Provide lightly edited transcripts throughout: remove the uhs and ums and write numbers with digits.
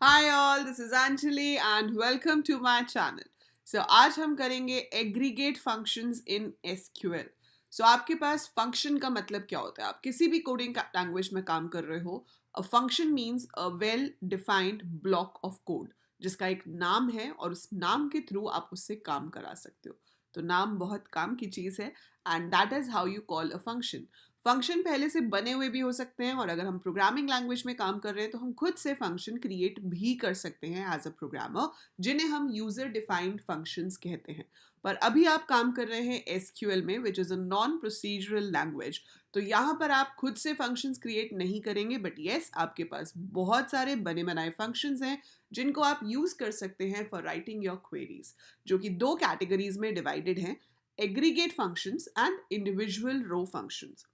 Hi all, this is Anjali and welcome to my channel. So आज हम करेंगे aggregate functions in SQL. So आपके पास function का मतलब क्या होता है? आप किसी भी coding language में काम कर रहे हो, a function means a well defined block of code जिसका एक नाम है और उस नाम के थ्रू आप उससे काम करा सकते हो. तो नाम बहुत काम की चीज़ है and that is how you call a function. Function पहले से बने हुए भी हो सकते हैं और अगर हम प्रोग्रामिंग लैंग्वेज में काम कर रहे हैं तो हम खुद से फंक्शन क्रिएट भी कर सकते हैं एज अ प्रोग्रामर, जिन्हें हम यूजर डिफाइंड फंक्शंस कहते हैं. पर अभी आप काम कर रहे हैं एसक्यूएल में, which is a non procedural language. तो यहाँ पर आप खुद से फंक्शंस क्रिएट नहीं करेंगे, बट येस आपके पास बहुत सारे बने बनाए फंक्शंस हैं जिनको आप यूज कर सकते हैं फॉर राइटिंग योर क्वेरीज, जो कि दो कैटेगरीज में डिवाइडेड हैं: aggregate functions and individual row functions.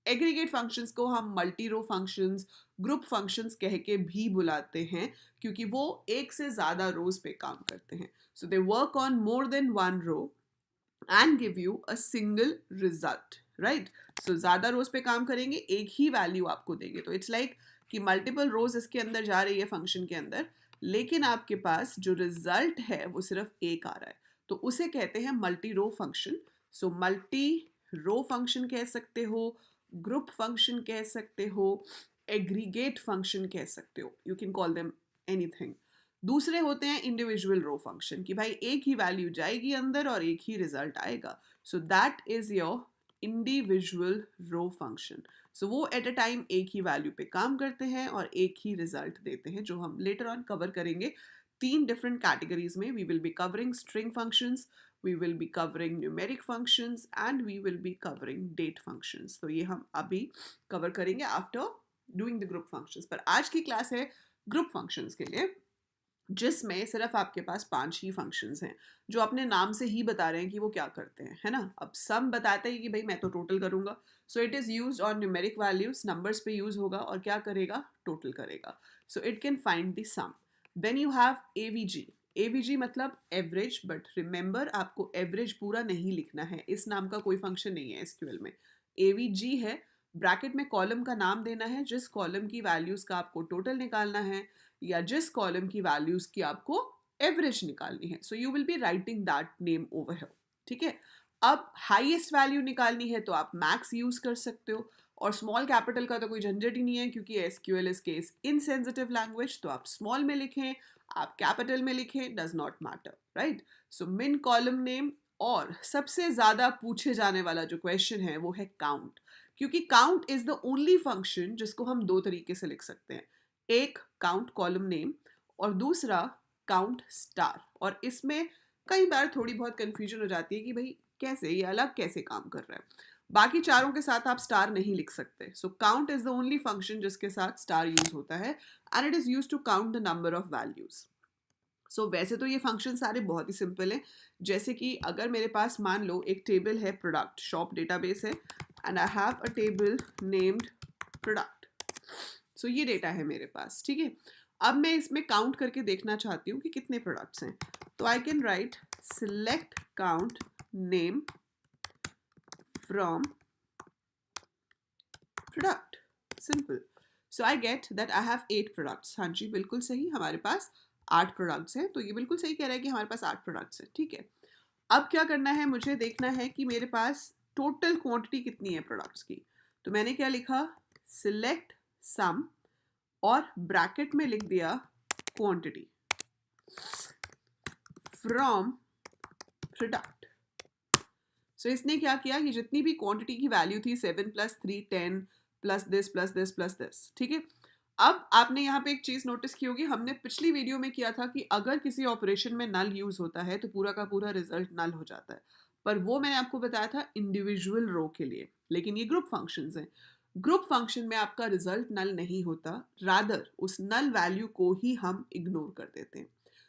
Aggregate functions को हम multi row functions, group functions कह के भी बुलाते हैं क्योंकि वो एक से ज़्यादा रोज पे काम करते हैं. So they work on more than one row and give you a single result, right. So ज़्यादा रोज पे काम करेंगे, एक ही वैल्यू आपको देंगे. तो इट्स लाइक कि मल्टीपल रोज इसके अंदर जा रही है फंक्शन के अंदर, लेकिन आपके पास जो रिजल्ट है वो सिर्फ एक आ रहा है. तो उसे कहते हैं मल्टी रो फंक्शन. सो मल्टी रो फंक्शन कह सकते हो, ग्रुप फंक्शन कह सकते हो, एग्रीगेट फंक्शन कह सकते हो. You can call them anything. दूसरे होते हैं इंडिविजुअल रो फंक्शन, कि भाई एक ही वैल्यू जाएगी अंदर और एक ही रिजल्ट आएगा. So that is your individual row function. So वो एट अ टाइम एक ही वैल्यू पे काम करते हैं और एक ही रिजल्ट देते हैं, जो हम लेटर ऑन कवर करेंगे. तीन डिफरेंट कैटेगरीज में we will be covering string functions, we will be covering numeric functions and we will be covering date functions. तो ये हम अभी cover करेंगे after doing the group functions. पर आज की क्लास है group functions के लिए, जिसमें सिर्फ आपके पास 5 ही फंक्शंस हैं जो अपने नाम से ही बता रहे हैं कि वो क्या करते हैं, है ना. अब सम बताते हैं कि भाई मैं तो टोटल करूंगा. So it is used on numeric values, numbers पे यूज होगा और क्या करेगा, टोटल करेगा. So it can find the sum. Then you have AVG. AVG मतलब एवरेज, बट रिमेंबर आपको एवरेज पूरा नहीं लिखना है, इस नाम का कोई फंक्शन नहीं है एसक्यूएल में. एवीजी है, ब्रैकेट में कॉलम का नाम देना है जिस कॉलम की वैल्यूज का आपको टोटल निकालना है या जिस कॉलम की वैल्यूज की आपको एवरेज निकालनी है. So you will be writing that name over here. ठीक है. अब हाईएस्ट वैल्यू निकालनी है तो आप मैक्स यूज कर सकते हो, और स्मॉल कैपिटल का तो कोई झंझट ही नहीं है क्योंकि SQL is case insensitive language. तो आप स्मॉल में लिखें, आप कैपिटल में लिखें, डज नॉट मैटर, राइट. सो मिन कॉलम नेम. और सबसे ज्यादा पूछे जाने वाला जो क्वेश्चन है वो है काउंट, क्योंकि count is the only function जिसको हम दो तरीके से लिख सकते हैं. एक काउंट कॉलम नेम और दूसरा काउंट स्टार. और इसमें कई बार थोड़ी बहुत कंफ्यूजन हो जाती है कि भाई कैसे, ये अलग कैसे काम कर रहा है. बाकी चारों के साथ आप स्टार नहीं लिख सकते. So count is the only function जिसके साथ स्टार यूज होता है and it is use to count the number of values. So वैसे तो ये फंक्शन सारे बहुत ही सिंपल है. जैसे कि अगर मेरे पास मान लो एक टेबल है, प्रोडक्ट शॉप डेटाबेस है, and I have a table named product. So ये डेटा है मेरे पास, ठीक है. अब मैं इसमें काउंट करके देखना चाहती हूँ कि कितने प्रोडक्ट्स हैं. तो I can write select count name from product. Simple. So I get that I have 8 products. हाँ जी, बिल्कुल सही, हमारे पास 8 प्रोडक्ट्स हैं. तो ये बिल्कुल सही कह रहा है कि हमारे पास 8 प्रोडक्ट्स हैं. ठीक है. अब क्या करना है, मुझे देखना है कि मेरे पास टोटल क्वांटिटी कितनी है प्रोडक्ट्स की. तो मैंने क्या लिखा, सिलेक्ट सम और ब्रैकेट में लिख दिया क्वांटिटी फ्रॉम प्रोडक्ट. सो इसने क्या किया कि जितनी भी क्वांटिटी की वैल्यू थी 7 + 3 10 plus this plus this plus this. ठीक है. अब आपने यहाँ पे एक चीज नोटिस की होगी, हमने पिछली वीडियो में किया था कि अगर किसी ऑपरेशन में नल यूज होता है तो पूरा का पूरा रिजल्ट नल हो जाता है. पर वो मैंने आपको बताया था इंडिविजुअल रो के लिए, लेकिन ये ग्रुप फंक्शंस हैं. ग्रुप फंक्शन में आपका रिजल्ट नल नहीं होता, रादर उस नल वैल्यू को ही हम इग्नोर कर देते हैं.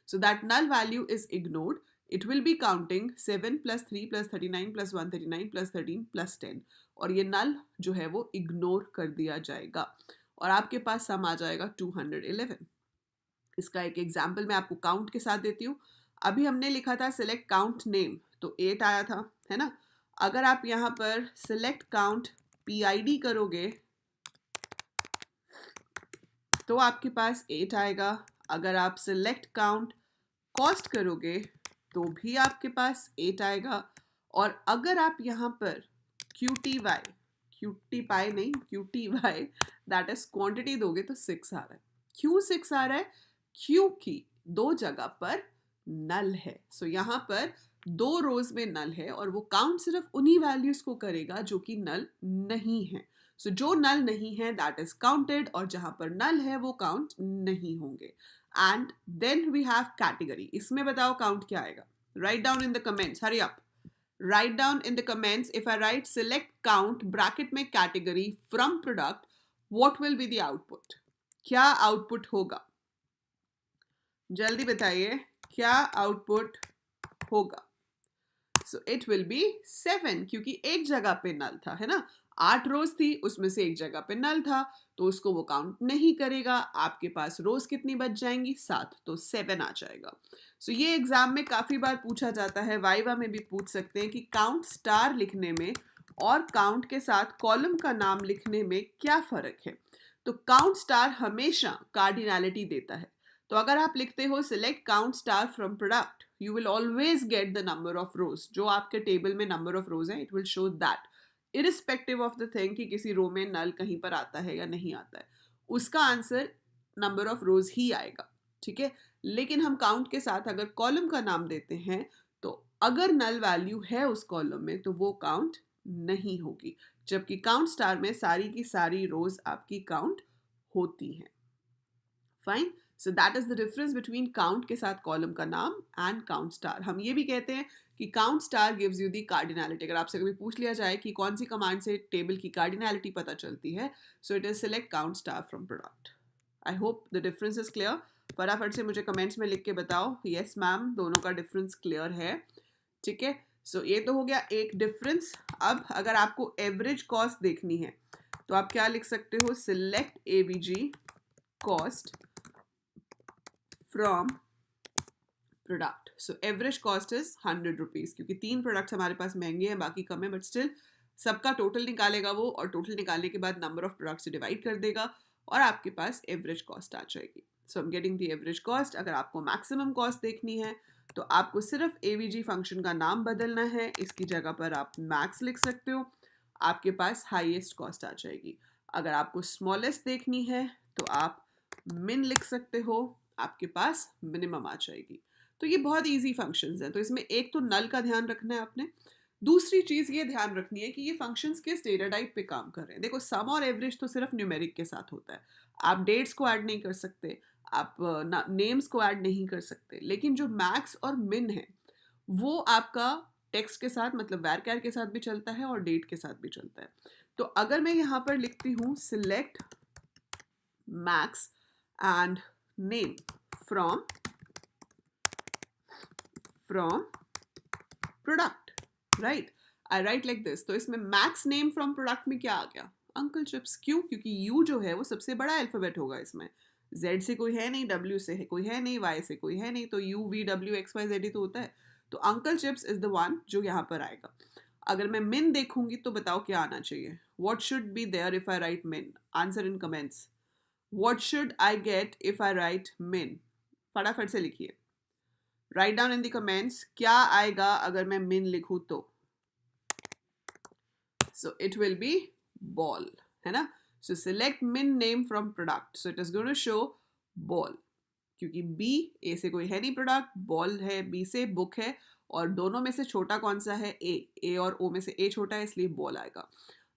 So that null value is ignored. It will be counting 7 + 3 + 39 + 139 + 13 + 10, और ये नल जो है वो इग्नोर कर दिया जाएगा और आपके पास सम आ जाएगा 211. इसका एक एग्जाम्पल मैं आपको काउंट के साथ देती हूँ. अभी हमने लिखा था सिलेक्ट काउंट नेम, तो 8 आया था, है ना. अगर आप यहाँ पर सिलेक्ट काउंट PID करोगे तो आपके पास 8 आएगा. अगर आप सिलेक्ट काउंट कॉस्ट करोगे तो भी आपके पास 8 आएगा, और अगर आप यहाँ पर QTY नहीं QTY दैट इज क्वांटिटी दोगे तो 6 आ रहा है। क्यों 6 आ रहा है? क्योंकि दो जगह पर नल है। सो यहाँ पर दो रोज में नल है और वो काउंट सिर्फ उन्हीं वैल्यूज को करेगा जो कि नल नहीं है। सो जो नल नहीं है दैट इज काउंटेड, और जहां पर नल है वो काउंट नहीं होंगे। And then we have category. इसमें बताओ काउंट क्या आएगा? Write down in the comments, hurry up. Write down in the comments if I write select count bracket में category from product, what will be the output? क्या output होगा? जल्दी बताइए क्या आउटपुट होगा? सो इट विल बी 7, क्योंकि एक जगह पे नल था, है ना। 8 रोज थी, उसमें से एक जगह पे नल था, तो उसको वो काउंट नहीं करेगा। आपके पास रोज कितनी बच जाएंगी? 7, तो 7 आ जाएगा। सो ये एग्जाम में काफी बार पूछा जाता है, वाइवा में भी पूछ सकते हैं कि काउंट स्टार लिखने में और काउंट के साथ कॉलम का नाम लिखने में क्या फर्क है। तो काउंट स्टार हमेशा कार्डिनैलिटी देता है। तो अगर आप लिखते हो select count star from product, you will always get the number of रोज। जो आपके टेबल में नंबर ऑफ रोज है, it will show that irrespective of the thing कि किसी रो में नल कहीं पर आता है या नहीं आता है, उसका आंसर नंबर ऑफ रोज ही आएगा, ठीक है। लेकिन हम काउंट के साथ अगर कॉलम का नाम देते हैं तो अगर नल वैल्यू है उस कॉलम में तो वो काउंट नहीं होगी, जबकि काउंट स्टार में सारी की सारी रोज आपकी काउंट होती हैं। Fine. So that is the difference between count के साथ कॉलम का नाम एंड काउंट स्टार। हम ये भी कहते हैं कि count star gives you the cardinality. अगर आपसे कभी पूछ लिया जाए कि कौन सी कमांड से टेबल की कार्डिनैलिटी पता चलती है, सो it is select count star from product. I hope the difference is clear. फटाफट से मुझे कमेंट्स में लिख के बताओ यस मैम, दोनों का डिफरेंस क्लियर है, ठीक है। सो ये तो हो गया एक डिफरेंस। अब अगर आपको एवरेज कॉस्ट देखनी है तो आप क्या लिख सकते हो? Select AVG cost from product. So average cost is 100 rupees, क्योंकि 3 प्रोडक्ट्स हमारे पास महंगे हैं, बाकी कम है, बट स्टिल सबका टोटल निकालेगा वो, और टोटल निकालने के बाद नंबर ऑफ प्रोडक्ट से डिवाइड कर देगा और आपके पास एवरेज कॉस्ट आ जाएगी। So I am getting the average cost. अगर आपको मैक्सिमम कॉस्ट देखनी है तो आपको सिर्फ एवीजी फंक्शन का नाम बदलना है, इसकी जगह पर आप मैक्स लिख सकते हो, आपके पास हाईएस्ट कॉस्ट आ जाएगी। अगर आपको स्मॉलेस्ट देखनी है तो आप मिन लिख सकते हो, आपके पास मिनिमम आ जाएगी। तो ये बहुत इजी फंक्शंस हैं। तो इसमें एक तो नल का ध्यान रखना है आपने, दूसरी चीज ये ध्यान रखनी है कि ये फंक्शंस किस डेटा टाइप पे काम कर रहे हैं। देखो सम और एवरेज तो सिर्फ न्यूमेरिक के साथ होता है, आप डेट्स को ऐड नहीं कर सकते, आप नेम्स को ऐड नहीं कर सकते, लेकिन जो मैक्स और मिन है वो आपका टेक्स्ट के साथ, मतलब वैरचर के साथ भी चलता है और डेट के साथ भी चलता है। तो अगर मैं यहाँ पर लिखती हूँ select max and name from product, right, I right like this. तो इसमें मैक्स नेम फ्रॉम प्रोडक्ट में क्या आ गया? Uncle chips. क्यों? क्योंकि यू जो है वो सबसे बड़ा अल्फाबेट होगा इसमें, जेड से कोई है नहीं, डब्ल्यू से है कोई है नहीं, वाई से कोई है नहीं, तो U V W X Y Z ही तो होता है। तो Uncle Chipps is the one जो यहाँ पर आएगा। अगर मैं मिन देखूंगी तो बताओ क्या आना चाहिए? What should be there if I write min? Answer in comments. What should I get if I write min? फटाफट से लिखिए, write down in the comments, क्या आएगा अगर मैं मिन लिखूं तो? So it will be ball, है ना। So select min name from product, so it is going to show ball, क्योंकि बी, ए से कोई है नहीं प्रोडक्ट, बॉल है बी से, बुक है, और दोनों में से छोटा कौन सा है? ए और ओ में से ए छोटा है, इसलिए बॉल आएगा।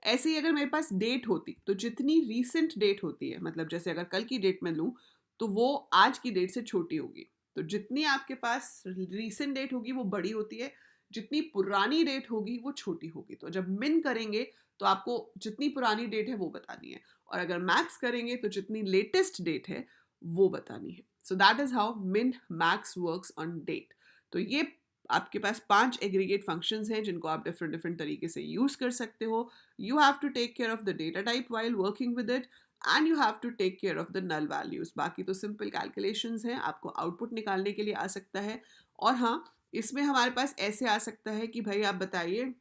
ऐसे ही अगर मेरे पास डेट होती तो जितनी रीसेंट डेट होती है, मतलब जैसे अगर कल की डेट में लूँ तो वो आज की डेट से छोटी होगी। तो जितनी आपके पास रीसेंट डेट होगी वो बड़ी होती है, जितनी पुरानी डेट होगी वो छोटी होगी। तो जब मिन करेंगे तो आपको जितनी पुरानी डेट है वो बतानी है, और अगर मैक्स करेंगे तो जितनी लेटेस्ट डेट है वो बतानी है। So that is how min max works on date. तो ये आपके पास 5 एग्रीगेट फंक्शंस हैं जिनको आप डिफरेंट डिफरेंट तरीके से यूज कर सकते हो। You have to take care of the data type while working with it, and you have to take care of the null values. बाकी तो सिंपल कैलकुलेशंस हैं, आपको आउटपुट निकालने के लिए आ सकता है। और हाँ, इसमें हमारे पास ऐसे आ सकता है कि भाई आप बताइए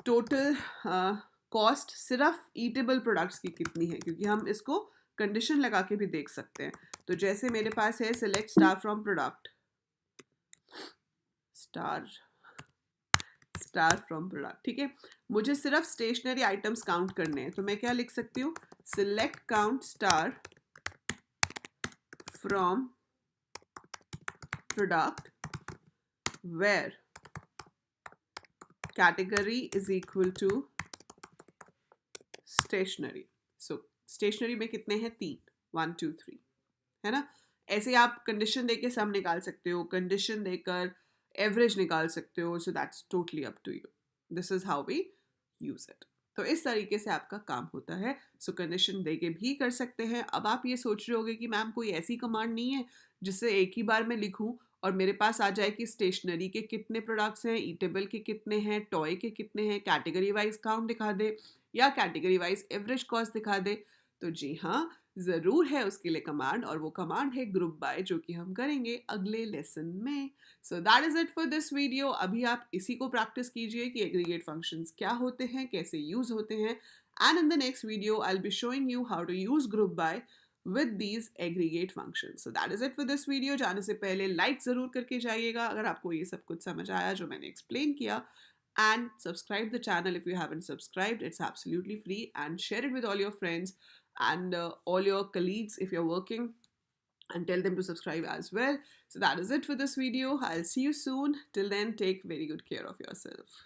टोटल कॉस्ट सिर्फ ईटेबल प्रोडक्ट्स की कितनी है, क्योंकि हम इसको कंडीशन लगा के भी देख सकते हैं। तो जैसे मेरे पास है select star from product, star from product, ठीक है। मुझे सिर्फ स्टेशनरी आइटम्स काउंट करने हैं, तो मैं क्या लिख सकती हूँ, select count star from product where category is equal to stationery. So stationery में कितने हैं, 3, 1 2 3, है ना। ऐसे आप कंडीशन देके सम निकाल सकते हो, कंडीशन देकर एवरेज निकाल सकते हो। So that's totally up to you, this is how we use it. तो इस तरीके से आपका काम होता है। सो कंडीशन देके भी कर सकते हैं। अब आप ये सोच रहे होगे कि मैम कोई ऐसी कमांड नहीं है जिससे एक ही बार में लिखूं और मेरे पास आ जाए कि स्टेशनरी के कितने प्रोडक्ट्स हैं, ईटेबल के कितने हैं, टॉय के कितने हैं, कैटेगरी वाइज काउंट दिखा दे या कैटेगरी वाइज एवरेज कॉस्ट दिखा दे। तो जी हाँ, ज़रूर है उसके लिए कमांड, और वो कमांड है ग्रुप बाय, जो कि हम करेंगे अगले लेसन में। So that is it for this video. अभी आप इसी को प्रैक्टिस कीजिए कि एग्रीगेट फंक्शंस क्या होते हैं, कैसे यूज होते हैं, and in the next video I will be showing you how to use group by with these aggregate functions. So that is it for this video. जाने से पहले लाइक ज़रूर करके जाइएगा अगर आपको ये सब कुछ समझ आया जो मैंने एक्सप्लेन किया, and subscribe the channel if you haven't subscribed. It's absolutely free, and share it with all your friends and all your colleagues if you're working, and tell them to subscribe as well. So that is it for this video. I'll see you soon. Till then, take very good care of yourself.